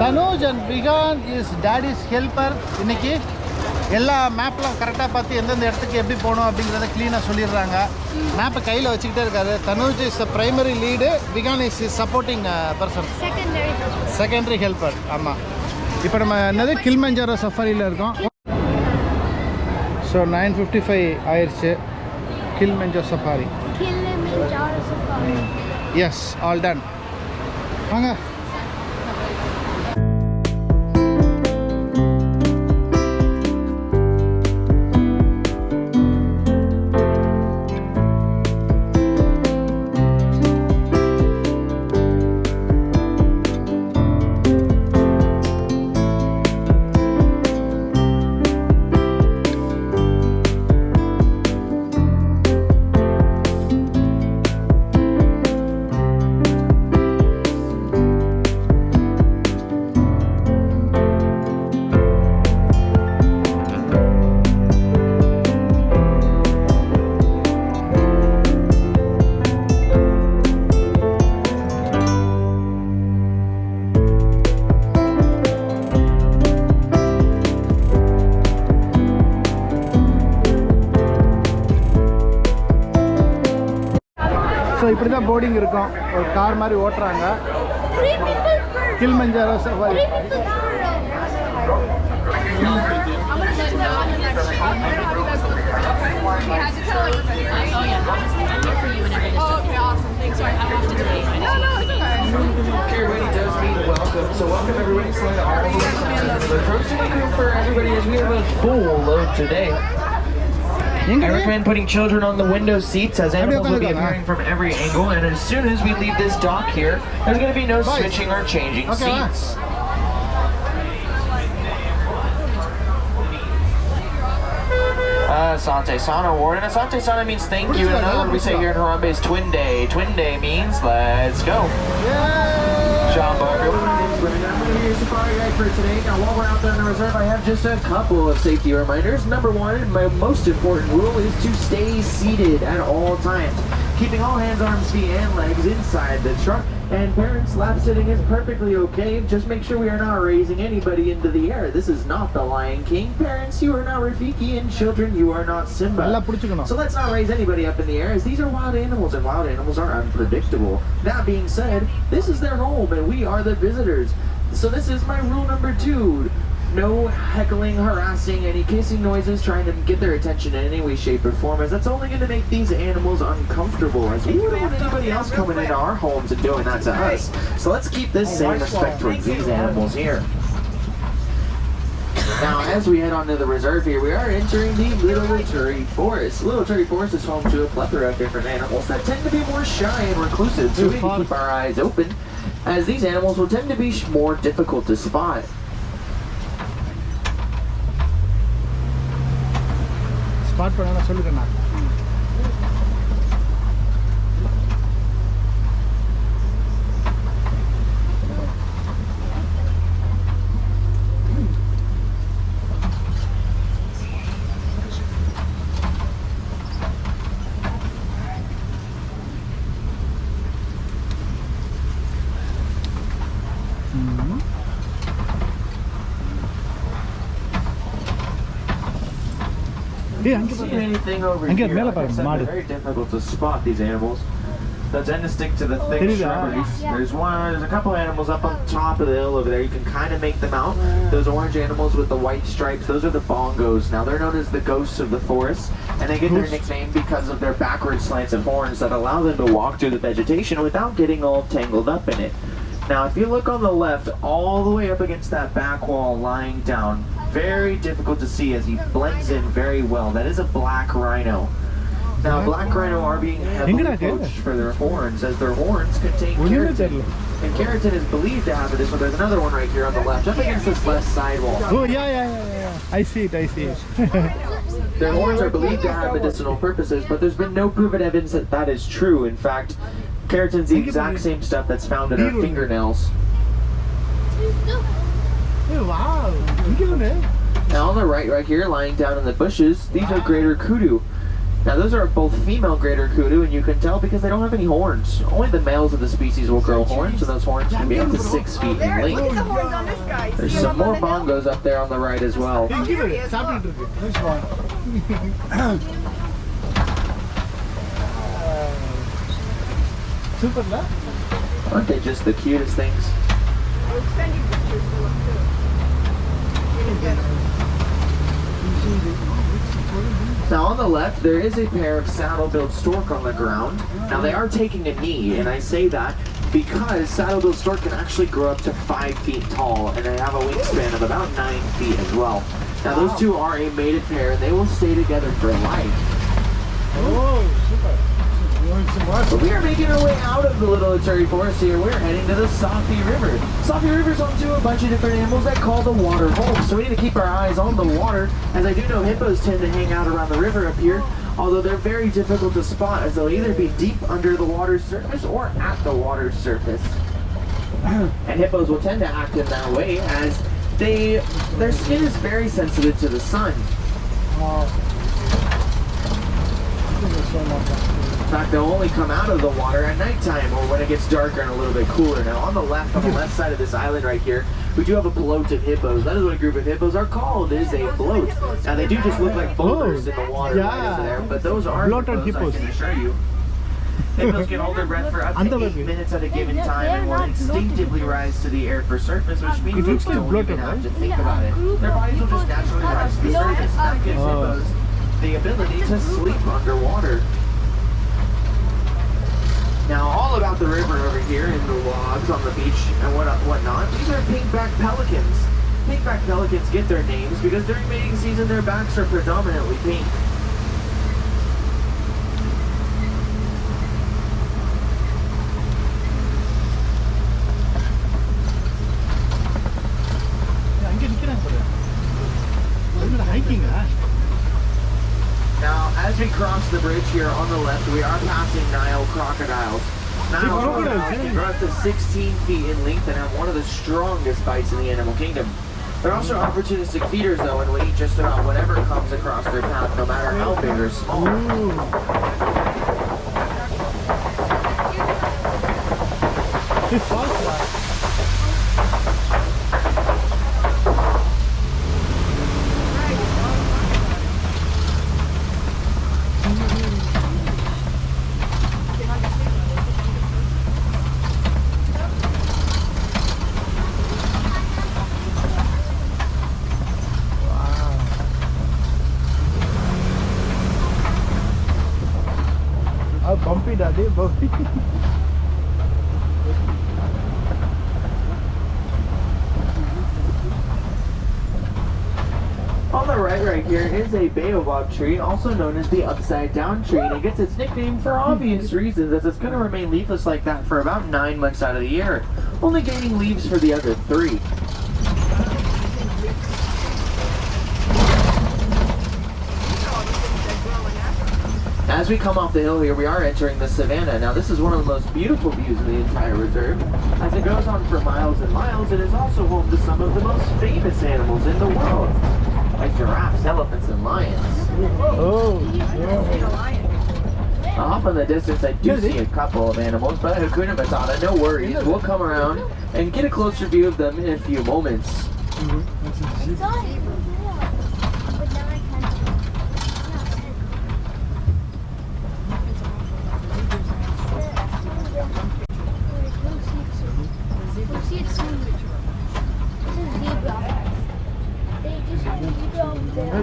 Tanuj and Vigan is daddy's helper. இன்னைக்கு எல்லா மேப்லாம் கரெக்டாக பார்த்து எந்தெந்த இடத்துக்கு எப்படி போகணும் அப்படிங்கிறத க்ளீனாக சொல்லிடுறாங்க. மேப்பை கையில் வச்சுக்கிட்டே இருக்காரு. Tanuj is the primary lead, Wigan is supporting person, secondary helper. ஆமாம். இப்போ நம்ம என்னது கிளிமஞ்சாரோ சஃபாரியில் இருக்கோம். ஸோ 9:55 ஆயிடுச்சு. Kilimanjaro safari. Yes, all done. வாங்க. ஸோ இப்படி தான் போர்டிங் இருக்கும். ஒரு கார் மாதிரி ஓட்டுறாங்க. Kilimanjaro safari. So welcome everybody, Savannah, all the way to the room for everybody as we have a full load today. I recommend putting children on the window seats as animals will be appearing from every angle, and as soon as we leave this dock here, there's going to be no switching or changing seats. Asante Sana award, and Asante Sana means thank you, and another one we say here in Harambe is Twin Day. Twin Day means let's go. John Barker. Safari guide for today. Now while we're out there in the reserve, I have just a couple of safety reminders. Number one, my most important rule is to stay seated at all times, keeping all hands, arms, feet, and legs inside the truck. And parents, lap sitting is perfectly okay. Just make sure we are not raising anybody into the air. This is not the Lion King. Parents, you are not Rafiki, and children, you are not Simba. So let's not raise anybody up in the air, as these are wild animals, and wild animals are unpredictable. That being said, this is their home, and we are the visitors. So this is my rule number 2. No heckling, harassing, any kissing noises, trying to get their attention in any way, shape, or form, as that's only going to make these animals uncomfortable, as we don't want anybody else coming into our homes and doing that to us. So let's keep this same respect towards these animals here. Now, as we head on to the reserve here, we are entering the Little Turi Forest. Little Turi Forest is home to a plethora of different animals that tend to be more shy and reclusive, so we need to keep our eyes open, as these animals will tend to be more difficult to spot. Spot பண்ண சொல்லுங்கண்ணா. Anything over here, like I said, they're very difficult to spot, these animals. They'll tend to stick to the thick shrubberies. There's a couple animals up on top of the hill over there. You can kind of make them out. Those orange animals with the white stripes, those are the bongos. Now they're known as the ghosts of the forest, and they get their nickname because of their backward slanted horns that allow them to walk through the vegetation without getting all tangled up in it. Now if you look on the left, all the way up against that back wall lying down, very difficult to see as he blends in very well. That is a black rhino. Now, black rhino are being heavily poached for their horns, as their horns contain keratin. And keratin is believed to have this one. There's another one right here on the left, up against this left sidewall. Oh, yeah. I see it. Their horns are believed to have medicinal purposes, but there's been no proven evidence that that is true. In fact, keratin's the exact same stuff that's found in our fingernails. Wow. Now on the right here, lying down in the bushes, these are greater kudu. Now those are both female greater kudu, and you can tell because they don't have any horns. Only the males of the species will grow horns, and those horns can be up to 6 feet in Look at length. the horns on this guy. There's See some him more up on the hill? bongos up there on the right as well. Oh, there he is. Look. Nice one. Super, la? Aren't they just the cutest things? We'll send you pictures to look too. You can get 'em. Now on the left, there is a pair of saddle-billed stork on the ground. Now they are taking a knee, and I say that because saddle-billed stork can actually grow up to 5 feet tall, and they have a wingspan of about 9 feet as well. Now those two are a mated pair, and they will stay together for life. Oh, super. But we are making our way out of the Little Eturi Forest here. We're heading to the Safi River. Safi River's home to a bunch of different animals that call the water home. So we need to keep our eyes on the water, as I do know hippos tend to hang out around the river up here, although they're very difficult to spot as they'll either be deep under the water's surface or at the water's surface. And hippos will tend to act in that way as their skin is very sensitive to the sun. In fact, they'll only come out of the water at nighttime or when it gets darker and a little bit cooler. Now, on the left side of this island right here, we do have a bloat of hippos. That is what a group of hippos are called, is a bloat. Now, they do just look like boulders in the water right over there, but those are Bloated hippos, I can assure you. Hippos can hold their breath for up to 8 minutes at a given time and will instinctively rise to the air for surface, which means It they looks like don't bloated, even have right? to think about it. Their bodies will just naturally rise to the surface. That gives hippos the ability to sleep underwater. Now, all about the river over here in the logs on the beach and whatnot, these are pink-back pelicans. Pink-back pelicans get their names because during mating season their backs are predominantly pink. Hiking, huh? Now, as we cross the bridge here on the left, we are passing Nile crocodiles. Nile crocodiles can grow up to 16 feet in length and have one of the strongest bites in the animal kingdom. They're also opportunistic feeders, though, and will eat just about whatever comes across their path, no matter how big or small. This falls. How bumpy are they? Bumpy. On the right here is a baobab tree, also known as the upside down tree, and it gets its nickname for obvious reasons, as it's going to remain leafless like that for about 9 months out of the year, only gaining leaves for the other 3. As we come off the hill here, we are entering the Savannah. Now, this is one of the most beautiful views in the entire reserve. As it goes on for miles and miles, it is also home to some of the most famous animals in the world, like giraffes, elephants, and lions. Oh, Off in the distance, I do see a couple of animals, but Hakuna Matata, no worries. We'll come around and get a closer view of them in a few moments.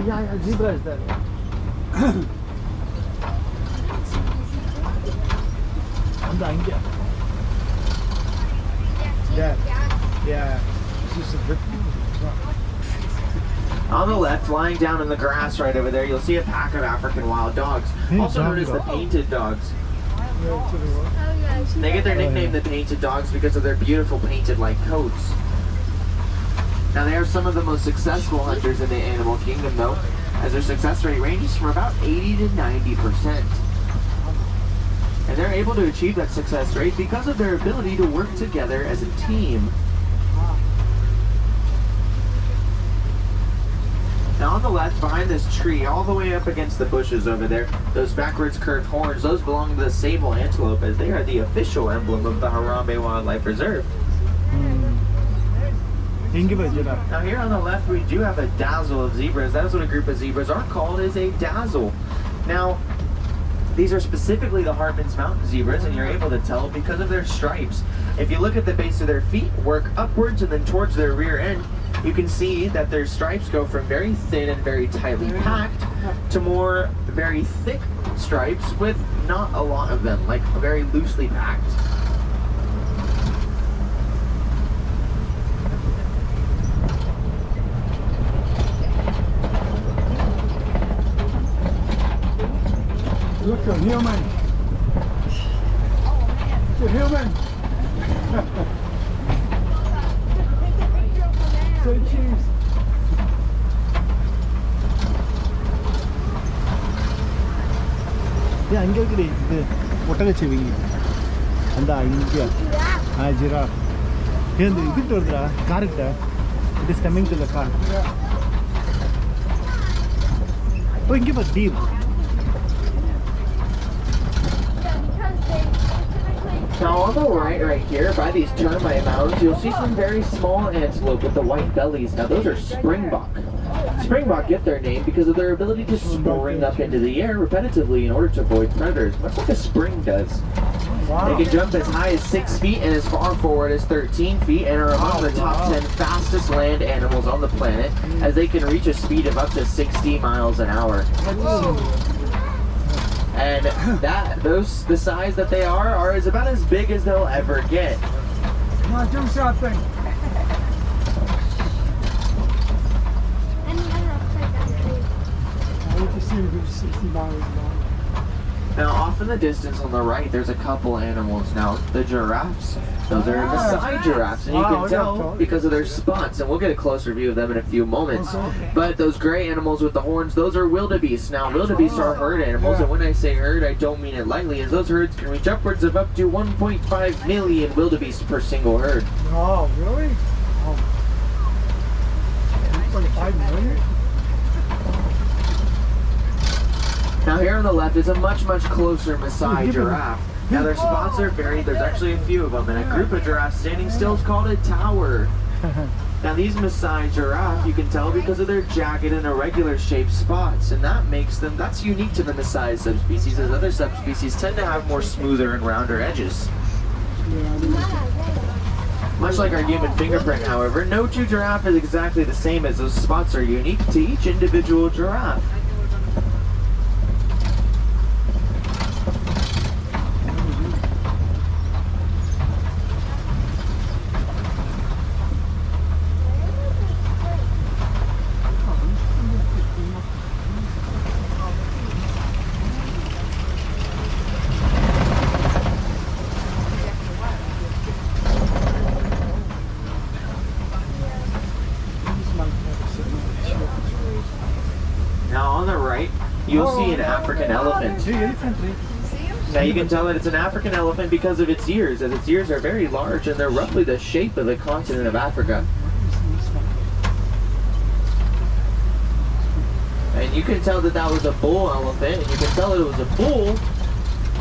yeah, zebra is there. Yeah. This is a good. On the left, lying down in the grass right over there, you'll see a pack of African wild dogs, also known as the painted dogs. They get their nickname, the painted dogs, because of their beautiful painted-like coats. Now, they are some of the most successful hunters in the animal kingdom, though, as their success rate ranges from about 80 to 90%. And they're able to achieve that success rate because of their ability to work together as a team. Now, on the left, behind this tree, all the way up against the bushes over there, those backwards curved horns, those belong to the sable antelope, as they are the official emblem of the Harambe Wildlife Reserve. Now here on the left, we do have a dazzle of zebras. That is what a group of zebras are called, is a dazzle. Now, these are specifically the Hartman's Mountain zebras, and you're able to tell because of their stripes. If you look at the base of their feet, work upwards and then towards their rear end, you can see that their stripes go from very thin and very tightly packed to more very thick stripes with not a lot of them, like very loosely packed. Look, a human. It's a human. Say cheese. Yeah, அங்க இருக்குடி இது ஒட்டகச்சிவிங்கி அந்த இங்க giraffe ஏந்து இதுட்டு வருதுடா கார்கிட்ட it is coming to the car oh இங்க பாரு டீப் Now on the right here, by these termite mounds, you'll see some very small antelope with the white bellies. Now those are springbok. Springbok get their name because of their ability to spring up into the air repetitively in order to avoid predators, much like a spring does. Wow. They can jump as high as 6 feet and as far forward as 13 feet and are among the top 10 fastest land animals on the planet, as they can reach a speed of up to 60 miles an hour. And the size that they are is about as big as they'll ever get. Come on, do something. I want to see him go 60 miles an hour. Now, off in the distance on the right, there's a couple animals. Now, the giraffes, those are Maasai giraffes, and you can tell because of their spots, and we'll get a closer view of them in a few moments. But those gray animals with the horns, those are wildebeests. Now, wildebeests are herd animals, and when I say herd, I don't mean it lightly, as those herds can reach upwards of up to 1.5 million wildebeests per single herd. Oh, really? Oh. 1.5 million? Now here on the left is a much closer Maasai giraffe. Now their spots are varied, there's actually a few of them, and a group of giraffes standing still is called a tower. Now these Maasai giraffe, you can tell because of their jagged and irregular shaped spots, and that's unique to the Maasai subspecies, as other subspecies tend to have more smoother and rounder edges. Much like our human fingerprint, however, no two giraffe is exactly the same, as those spots are unique to each individual giraffe. You'll see an African elephant. Now you can tell that it's an African elephant because of its ears, as its ears are very large and they're roughly the shape of the continent of Africa. And you can tell that was a bull elephant, and you can tell that it was a bull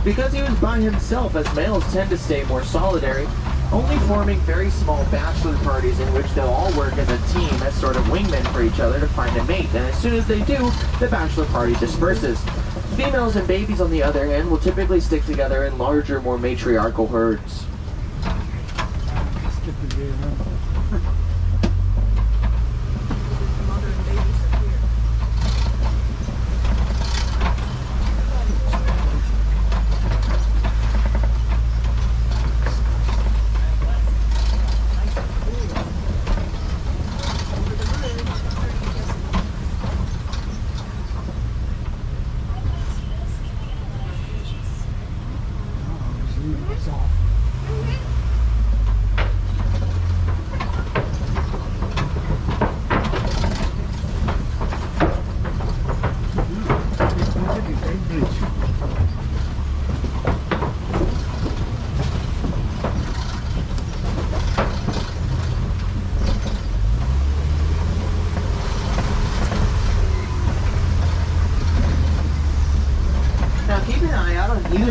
because he was by himself, as males tend to stay more solitary, only forming very small bachelor parties in which they'll all work as a team as sort of wingmen for each other to find a mate. And as soon as they do, the bachelor party disperses. Females and babies, on the other hand, will typically stick together in larger, more matriarchal herds.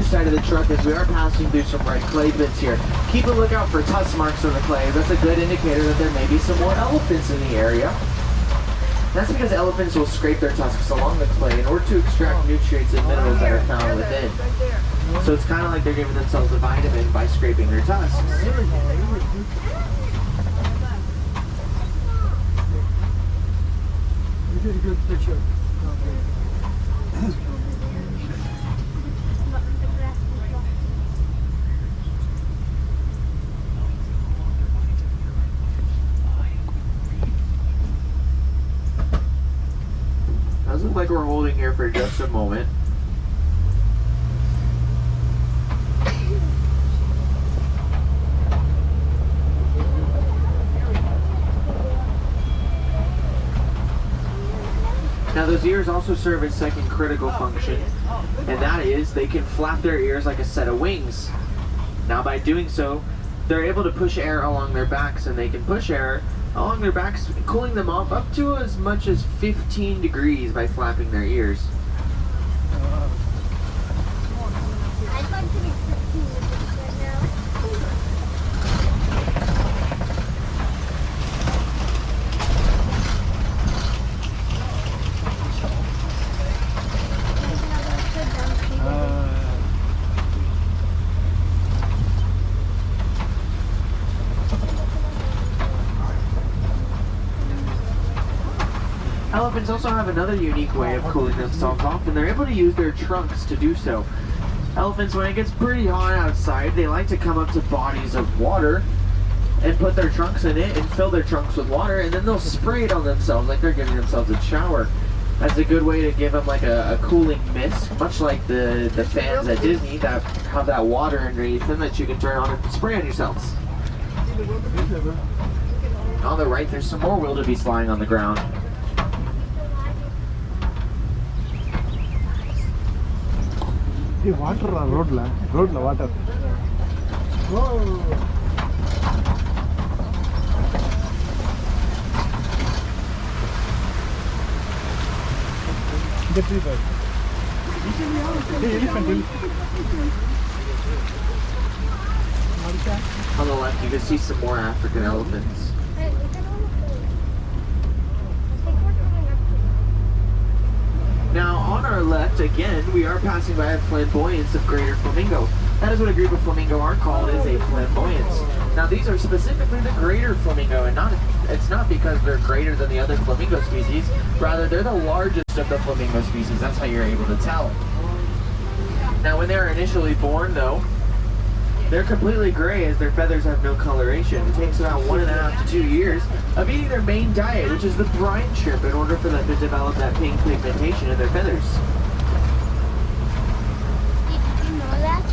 side of the truck as we are passing through some red clay bits here. Keep a lookout for tusk marks on the clay. That's a good indicator that there may be some more elephants in the area. That's because elephants will scrape their tusks along the clay in order to extract nutrients and minerals that are found within. So it's kind of like they're giving themselves a vitamin by scraping their tusks. You did a good picture. Does look like we're holding here for just a moment. Now those ears also serve a second critical function, and that is they can flap their ears like a set of wings. Now by doing so, they're able to push air along their backs, and they can push air along their backs, cooling them off up to as much as 15 degrees by flapping their ears. I'd like to be 15 right now. Elephants also have another unique way of cooling themselves off, and they're able to use their trunks to do so. Elephants, when it gets pretty hot outside, they like to come up to bodies of water and put their trunks in it and fill their trunks with water, and then they'll spray it on themselves like they're giving themselves a shower. That's a good way to give them like a cooling mist, much like the fans at Disney that have that water underneath them that you can turn on and spray on yourselves. On the right, there's some more wildebeest lying on the ground. Hey, water road la water. Whoa. Get river. Hey, elephant. On the left, you can see some more African elephants. Now, on our left, again, we are passing by a flamboyance of greater flamingo. That is what a group of flamingo are called, is a flamboyance. Now, these are specifically the greater flamingo, and it's not because they're greater than the other flamingo species. Rather, they're the largest of the flamingo species. That's how you're able to tell. Now, when they're initially born, though, they're completely gray as their feathers have no coloration. It takes about 1.5 to 2 years of eating their main diet, which is the brine shrimp, in order for them to develop that pink pigmentation in their feathers. Did you know that?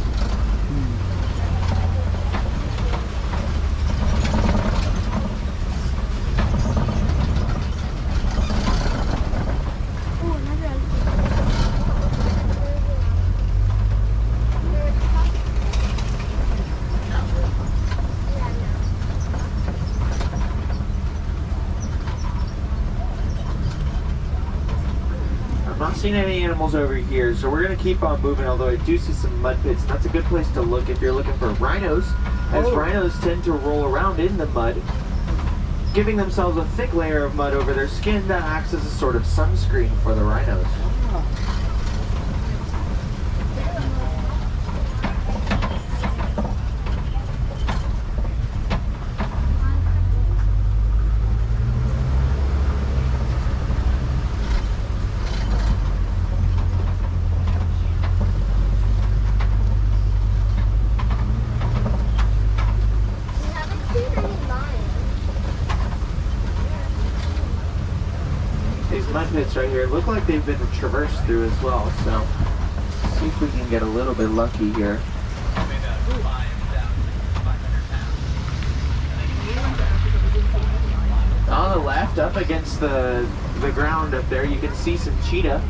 Oh, another elephant. I'm not seeing any animals over here, so we're going to keep on moving, although I do see some mud pits. And that's a good place to look if you're looking for rhinos, as rhinos tend to roll around in the mud, giving themselves a thick layer of mud over their skin that acts as a sort of sunscreen for the rhinos. We haven't seen any lions. These mud pits right here look like they've been traversed through as well, so see if we can get a little bit lucky here. On the left, up against the ground up there, you can see some cheetah.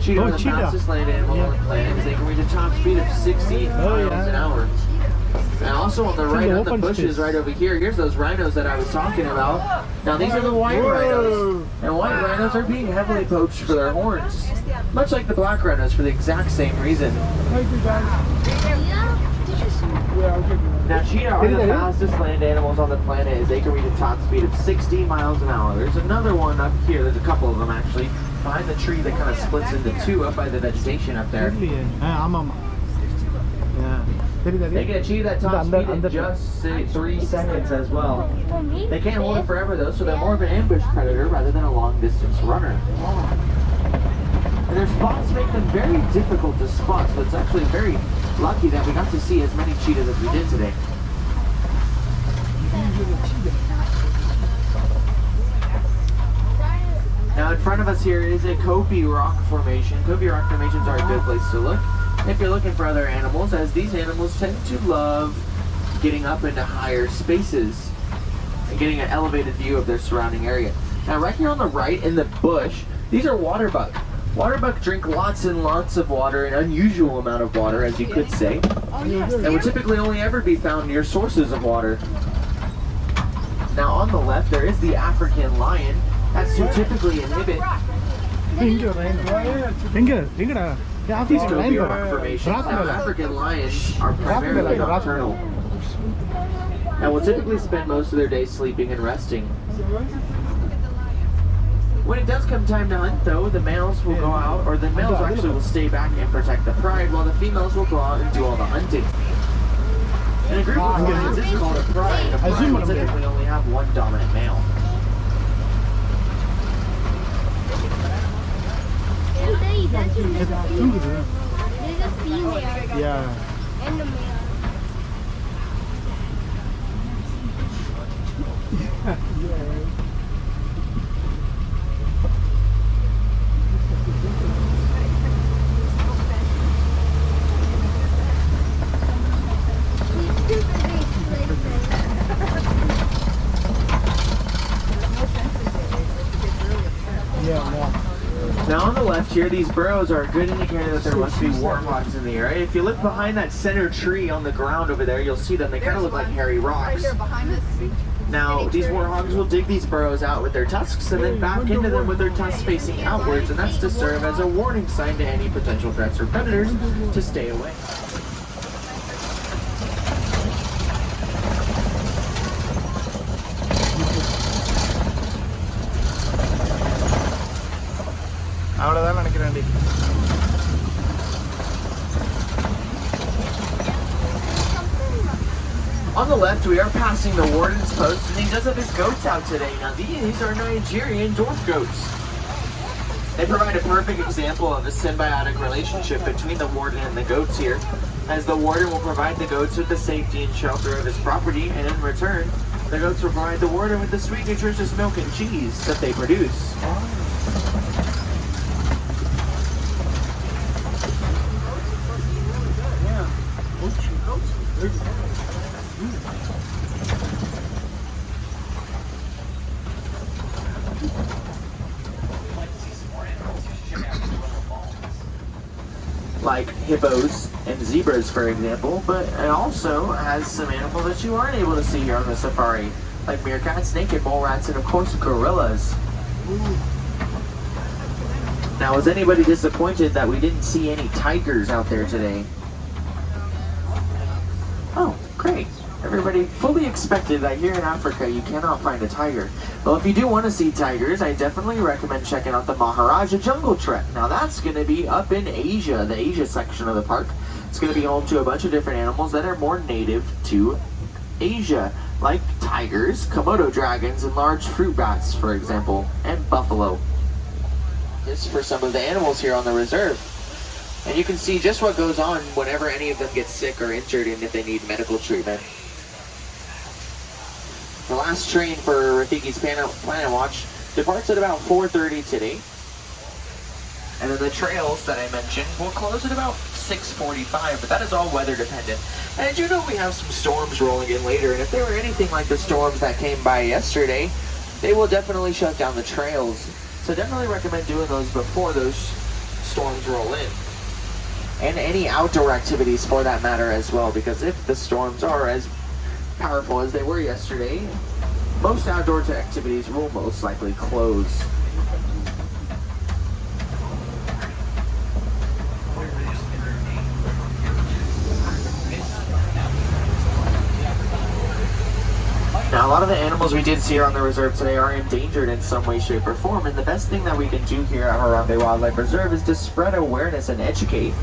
Cheetah are the fastest land animal on the planet. They can reach a top speed of 60 miles an hour. And also on the right, on the open bushes space. right over here, here's those rhinos that I was talking about. Now these are the white rhinos. And white rhinos are being heavily poached for their horns. Much like the black rhinos for the exact same reason. Thank you, guys. Yeah, I'll give you one. Now cheetah are the fastest land animals on the planet as they can reach a top speed of 60 miles an hour. There's another one up here, there's a couple of them actually, behind the tree that kind of splits into two up by the vegetation up there. They can achieve that top speed in just 3 seconds as well. They can't hold it forever though, so they're more of an ambush predator rather than a long distance runner. And their spots make them very difficult to spot, so it's actually very lucky that we got to see as many cheetahs as we did today. Now in front of us here is a Kopi rock formation. Kopi rock formations are a good place to look if you're looking for other animals, as these animals tend to love getting up into higher spaces and getting an elevated view of their surrounding area. Now right here on the right in the bush, these are water buck. Water buck drink lots and lots of water, an unusual amount of water as you could say, that would typically only ever be found near sources of water. Now on the left there is the African lion. That's to typically inhibit Kopi rock formations. Now African lions are primarily nocturnal and will typically spend most of their day sleeping and resting. When it does come time to hunt though, the males will go out, or the males actually will stay back and protect the pride, while the females will go out and do all the hunting. And a group of lions is called a pride. A pride will typically only have one dominant male. There's a female. Yeah. And a male. Now on the left here, these burrows are a good indicator that there must be warthogs in the area. If you look behind that center tree on the ground over there, you'll see them. They kind of look like hairy rocks. Now, these warthogs will dig these burrows out with their tusks and then back into them with their tusks facing outwards, and that's to serve as a warning sign to any potential threats or predators to stay away. அவ்வளோதான் நினைக்கிறேன்டி. On the left, we are passing the warden's post, and he does have his goats out today. Now, these are Nigerian dwarf goats. They provide a perfect example of a symbiotic relationship between the warden and the goats here, as the warden will provide the goats with the safety and shelter of his property, and in return, the goats will provide the warden with the sweet, nutritious milk and cheese that they produce. Like hippos and zebras, for example, but it also has some animals that you aren't able to see here on the safari, like meerkats, naked mole rats, and of course gorillas. Now, was anybody disappointed that we didn't see any tigers out there today? Oh, great. Everybody fully expected that here in Africa you cannot find a tiger. Well, if you do want to see tigers, I definitely recommend checking out the Maharaja Jungle Trek. Now that's going to be up in Asia, the Asia section of the park. It's going to be home to a bunch of different animals that are more native to Asia, like tigers, Komodo dragons, and large fruit bats, for example, and buffalo. This is for some of the animals here on the reserve. And you can see just what goes on whenever any of them get sick or injured and if they need medical treatment. The last train for Rafiki's Planet Watch departs at about 4:30 today. And then the trails that I mentioned will close at about 6:45, but that is all weather dependent. And as you know, we have some storms rolling in later, and if they were anything like the storms that came by yesterday, they will definitely shut down the trails. So definitely recommend doing those before those storms roll in. and any outdoor activities for that matter as well, because if the storms are as powerful as they were yesterday, most outdoor activities will most likely close. Now, a lot of the animals we did see here on the reserve today are endangered in some way, shape, or form, and the best thing that we can do here at Harambe Wildlife Reserve is to spread awareness and educate